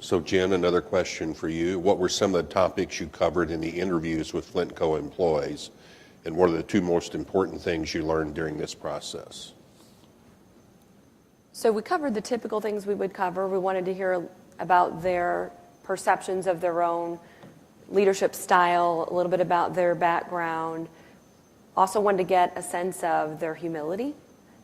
So Jen, another question for you. What were some of the topics you covered in the interviews with Flint Co. employees? And what are the two most important things you learned during this process? So we covered the typical things we would cover. We wanted to hear about their perceptions of their own leadership style, a little bit about their background. Also wanted to get a sense of their humility,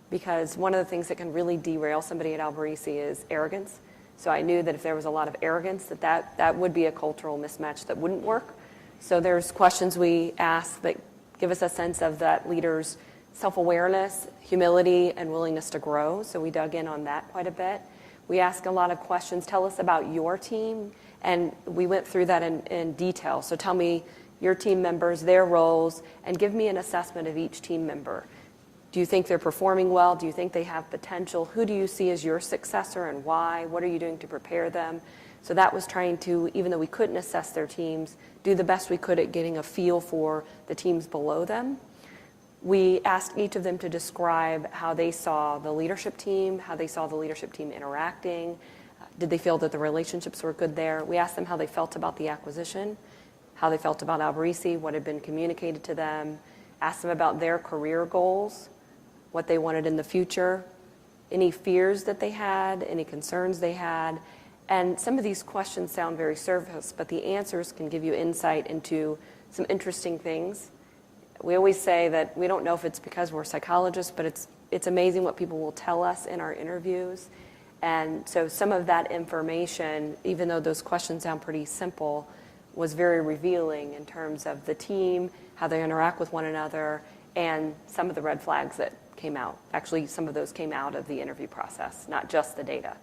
because one of the things that can really derail somebody at Alberici is arrogance. So I knew that if there was a lot of arrogance, that would be a cultural mismatch that wouldn't work. So there's questions we ask that give us a sense of that leader's self-awareness, humility, and willingness to grow. So we dug in on that quite a bit. We asked a lot of questions. Tell us about your team. And we went through that in detail. So tell me your team members, their roles, and give me an assessment of each team member. Do you think they're performing well? Do you think they have potential? Who do you see as your successor and why? What are you doing to prepare them? So that was trying to, even though we couldn't assess their teams, do the best we could at getting a feel for the teams below them. We asked each of them to describe how they saw the leadership team, how they saw the leadership team interacting. Did they feel that the relationships were good there? We asked them how they felt about the acquisition, how they felt about Alberici, what had been communicated to them, asked them about their career goals, what they wanted in the future, any fears that they had, any concerns they had. And some of these questions sound very surface, but the answers can give you insight into some interesting things. We always say that we don't know if it's because we're psychologists, but it's amazing what people will tell us in our interviews. And so some of that information, even though those questions sound pretty simple, was very revealing in terms of the team, how they interact with one another, and some of the red flags that came out. Actually, some of those came out of the interview process, not just the data.